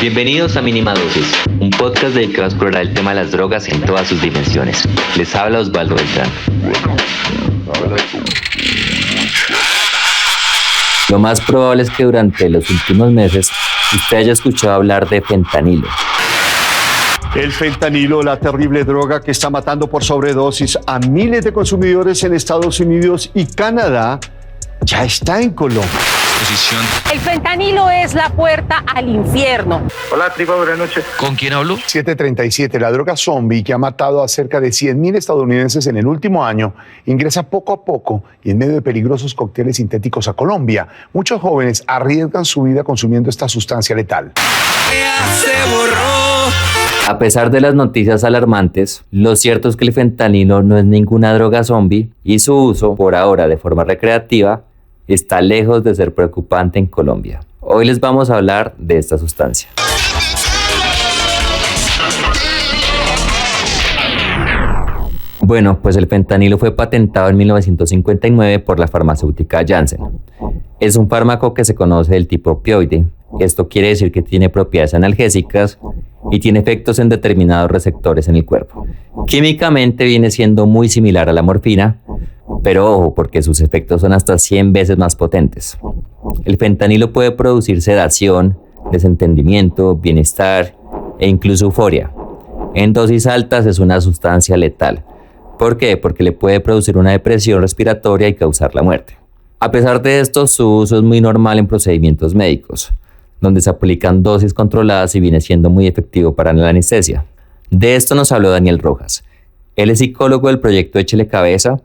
Bienvenidos a Minimadosis, un podcast dedicado a explorar el tema de las drogas en todas sus dimensiones. Les habla Osvaldo Beltrán. Lo más probable es que durante los últimos meses usted haya escuchado hablar de fentanilo. El fentanilo, la terrible droga que está matando por sobredosis a miles de consumidores en Estados Unidos y Canadá, ya está en Colombia. El fentanilo es la puerta al infierno. Hola, tripa, buenas noches. ¿Con quién hablo? 737, la droga zombie que ha matado a cerca de 100,000 estadounidenses en el último año, ingresa poco a poco y en medio de peligrosos cócteles sintéticos a Colombia. Muchos jóvenes arriesgan su vida consumiendo esta sustancia letal. A pesar de las noticias alarmantes, lo cierto es que el fentanilo no es ninguna droga zombie y su uso, por ahora de forma recreativa, está lejos de ser preocupante en Colombia. Hoy les vamos a hablar de esta sustancia. Bueno, pues el fentanilo fue patentado en 1959 por la farmacéutica Janssen. Es un fármaco que se conoce del tipo opioide. Esto quiere decir que tiene propiedades analgésicas y tiene efectos en determinados receptores en el cuerpo. Químicamente viene siendo muy similar a la morfina, pero ojo, porque sus efectos son hasta 100 veces más potentes. El fentanilo puede producir sedación, desentendimiento, bienestar e incluso euforia. En dosis altas es una sustancia letal. ¿Por qué? Porque le puede producir una depresión respiratoria y causar la muerte. A pesar de esto, su uso es muy normal en procedimientos médicos, donde se aplican dosis controladas y viene siendo muy efectivo para la anestesia. De esto nos habló Daniel Rojas. Él es psicólogo del proyecto Échele Cabeza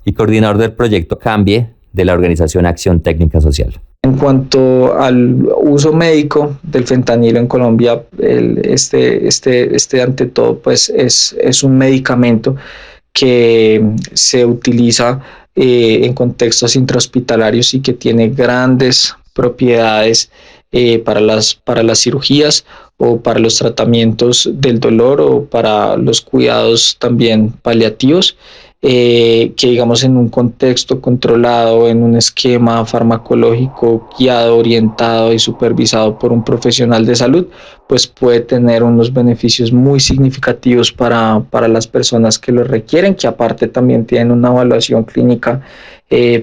y coordinador del proyecto Cambie de la organización Acción Técnica Social. En cuanto al uso médico del fentanilo en Colombia, ante todo pues es un medicamento que se utiliza en contextos intrahospitalarios y que tiene grandes propiedades para las cirugías o para los tratamientos del dolor o para los cuidados también paliativos, que digamos en un contexto controlado, en un esquema farmacológico guiado, orientado y supervisado por un profesional de salud, pues puede tener unos beneficios muy significativos para las personas que lo requieren, que aparte también tienen una evaluación clínica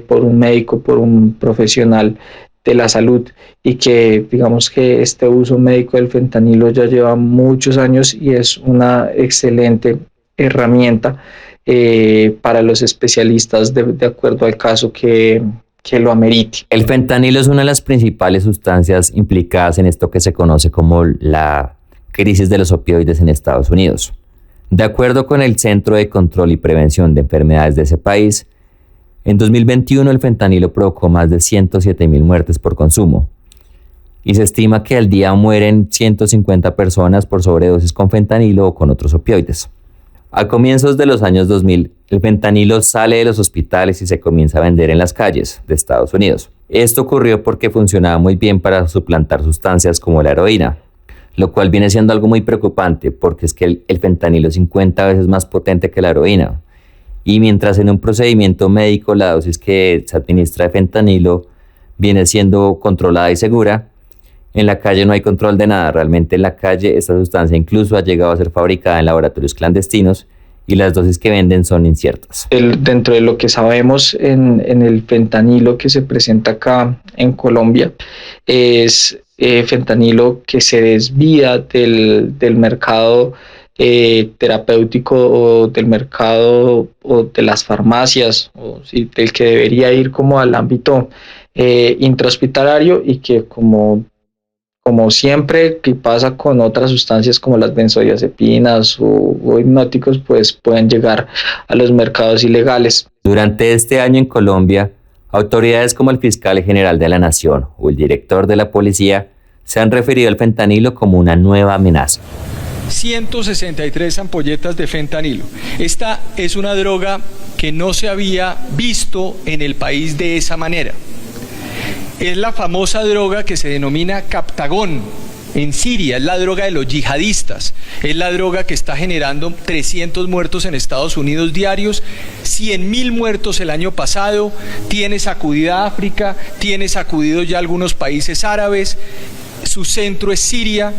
por un médico, por un profesional de la salud, y que digamos que este uso médico del fentanilo ya lleva muchos años y es una excelente herramienta para los especialistas de acuerdo al caso que lo amerite. El fentanilo es una de las principales sustancias implicadas en esto que se conoce como la crisis de los opioides en Estados Unidos. De acuerdo con el Centro de Control y Prevención de Enfermedades de ese país, en 2021 el fentanilo provocó más de 107,000 muertes por consumo y se estima que al día mueren 150 personas por sobredosis con fentanilo o con otros opioides. A comienzos de los años 2000, el fentanilo sale de los hospitales y se comienza a vender en las calles de Estados Unidos. Esto ocurrió porque funcionaba muy bien para suplantar sustancias como la heroína, lo cual viene siendo algo muy preocupante porque es que el fentanilo es 50 veces más potente que la heroína. Y mientras en un procedimiento médico la dosis que se administra de fentanilo viene siendo controlada y segura, en la calle no hay control de nada. Realmente en la calle esta sustancia incluso ha llegado a ser fabricada en laboratorios clandestinos y las dosis que venden son inciertas. Dentro de lo que sabemos en el fentanilo que se presenta acá en Colombia es fentanilo que se desvía del mercado terapéutico o del mercado o de las farmacias, o sí, del que debería ir como al ámbito intrahospitalario, y que como siempre que pasa con otras sustancias como las benzodiazepinas o hipnóticos, pues pueden llegar a los mercados ilegales. Durante este año en Colombia, autoridades como el fiscal general de la Nación o el director de la policía se han referido al fentanilo como una nueva amenaza. 163 ampolletas de fentanilo. Esta es una droga que no se había visto en el país de esa manera. Es la famosa droga que se denomina Captagón en Siria, es la droga de los yihadistas, es la droga que está generando 300 muertos en Estados Unidos diarios, 100.000 muertos el año pasado, tiene sacudida África, tiene sacudido ya algunos países árabes. su centro es Siria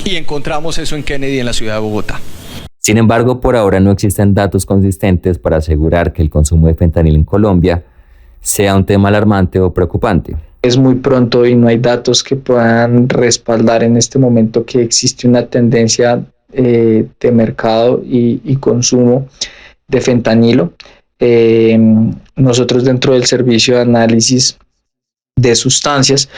y encontramos eso en Kennedy, en la ciudad de Bogotá. Sin embargo, por ahora no existen datos consistentes para asegurar que el consumo de fentanilo en Colombia sea un tema alarmante o preocupante. Es muy pronto y no hay datos que puedan respaldar en este momento que existe una tendencia de mercado y consumo de fentanilo. Nosotros dentro del servicio de análisis de sustancias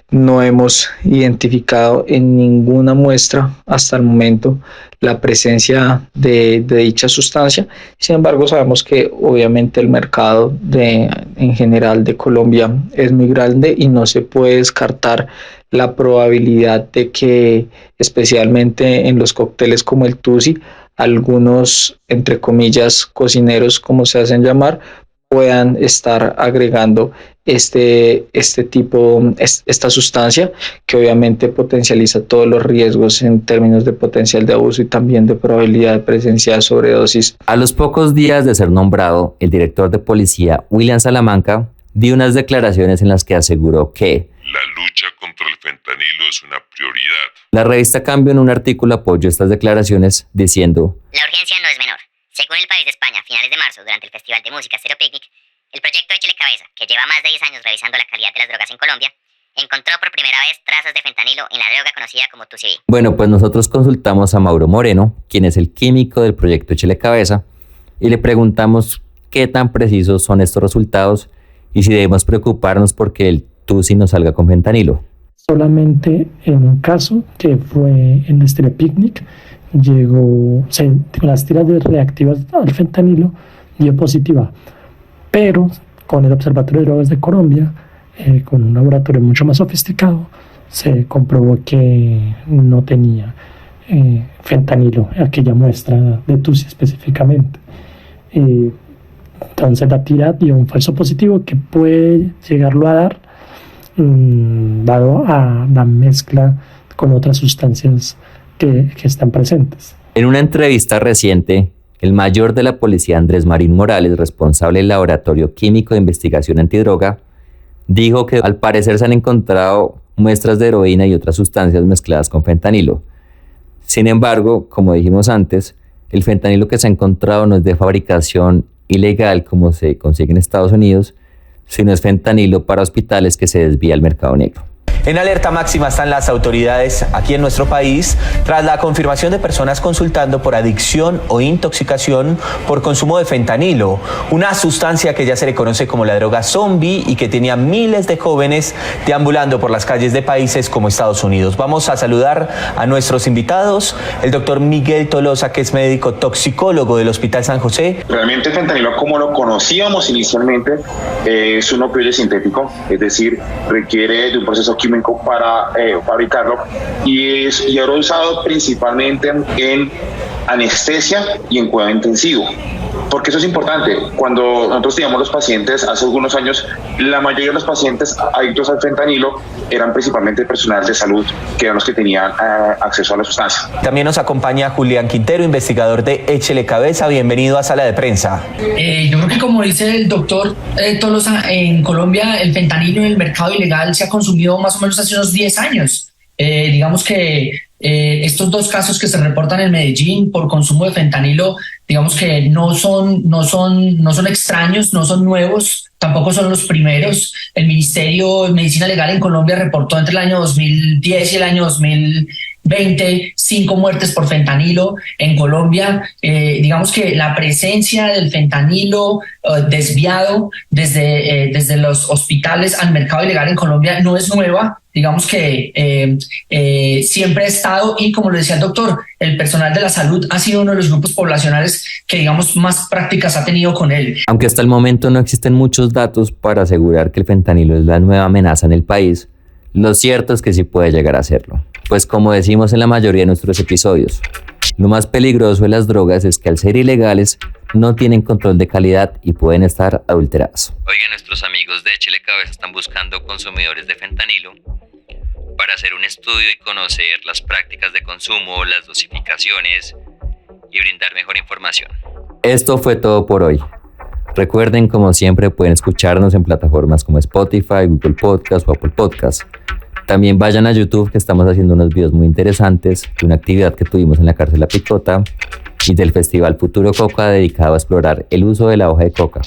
no hemos identificado en ninguna muestra hasta el momento la presencia de dicha sustancia. Sin embargo, sabemos que obviamente el mercado en general de Colombia es muy grande y no se puede descartar la probabilidad de que, especialmente en los cócteles como el Tusi, algunos, entre comillas, cocineros, como se hacen llamar, puedan estar agregando esta sustancia, que obviamente potencializa todos los riesgos en términos de potencial de abuso y también de probabilidad de presencia de sobredosis. A los pocos días de ser nombrado, el director de policía, William Salamanca, dio unas declaraciones en las que aseguró que la lucha contra el fentanilo es una prioridad. La revista Cambio en un artículo apoyó estas declaraciones diciendo: la urgencia no es menor. Según El País de España, a finales de marzo, durante el Festival de Música Stereo Picnic, el proyecto Échele Cabeza, que lleva más de 10 años revisando la calidad de las drogas en Colombia, encontró por primera vez trazas de fentanilo en la droga conocida como Tusi. Bueno, pues nosotros consultamos a Mauro Moreno, quien es el químico del proyecto Échele Cabeza, y le preguntamos qué tan precisos son estos resultados y si debemos preocuparnos porque el Tusi no salga con fentanilo. Solamente en un caso, que fue en el Stereo Picnic, las tiras de reactivas al fentanilo dio positiva, pero con el Observatorio de Drogas de Colombia, con un laboratorio mucho más sofisticado, se comprobó que no tenía fentanilo, aquella muestra de Tusi específicamente. Entonces la tira dio un falso positivo que puede llegarlo a dar, dado a la mezcla con otras sustancias que están presentes. En una entrevista reciente, el mayor de la policía, Andrés Marín Morales, responsable del Laboratorio Químico de Investigación Antidroga, dijo que al parecer se han encontrado muestras de heroína y otras sustancias mezcladas con fentanilo. Sin embargo, como dijimos antes, el fentanilo que se ha encontrado no es de fabricación ilegal como se consigue en Estados Unidos, sino es fentanilo para hospitales que se desvía al mercado negro. En alerta máxima están las autoridades aquí en nuestro país tras la confirmación de personas consultando por adicción o intoxicación por consumo de fentanilo, una sustancia que ya se le conoce como la droga zombie y que tenía miles de jóvenes deambulando por las calles de países como Estados Unidos. Vamos a saludar a nuestros invitados, el doctor Miguel Tolosa, que es médico toxicólogo del Hospital San José. Realmente el fentanilo, como lo conocíamos inicialmente, es un opioide sintético, es decir, requiere de un proceso químico para fabricarlo y era usado principalmente en anestesia y en cuidado intensivo. Porque eso es importante. Cuando nosotros teníamos los pacientes hace algunos años, la mayoría de los pacientes adictos al fentanilo eran principalmente personal de salud, que eran los que tenían acceso a la sustancia. También nos acompaña Julián Quintero, investigador de Échele Cabeza. Bienvenido a Sala de Prensa. Yo creo que, como dice el doctor Tolosa, en Colombia el fentanilo en el mercado ilegal se ha consumido más o menos hace unos 10 años. Digamos que estos dos casos que se reportan en Medellín por consumo de fentanilo, digamos que no son extraños, no son nuevos, tampoco son los primeros. El Ministerio de Medicina Legal en Colombia reportó entre el año 2010 y el año 2020 5 muertes por fentanilo en Colombia. Digamos que la presencia del fentanilo desviado desde los hospitales al mercado ilegal en Colombia no es nueva. Digamos que siempre ha estado, y como lo decía el doctor, el personal de la salud ha sido uno de los grupos poblacionales que, digamos, más prácticas ha tenido con él. Aunque hasta el momento no existen muchos datos para asegurar que el fentanilo es la nueva amenaza en el país, lo cierto es que sí puede llegar a serlo. Pues como decimos en la mayoría de nuestros episodios, lo más peligroso de las drogas es que al ser ilegales no tienen control de calidad y pueden estar adulteradas. Oigan, nuestros amigos de Échele Cabeza están buscando consumidores de fentanilo para hacer un estudio y conocer las prácticas de consumo, las dosificaciones y brindar mejor información. Esto fue todo por hoy. Recuerden, como siempre, pueden escucharnos en plataformas como Spotify, Google Podcast o Apple Podcast. También vayan a YouTube, que estamos haciendo unos videos muy interesantes de una actividad que tuvimos en la cárcel La Picota y del Festival Futuro Coca dedicado a explorar el uso de la hoja de coca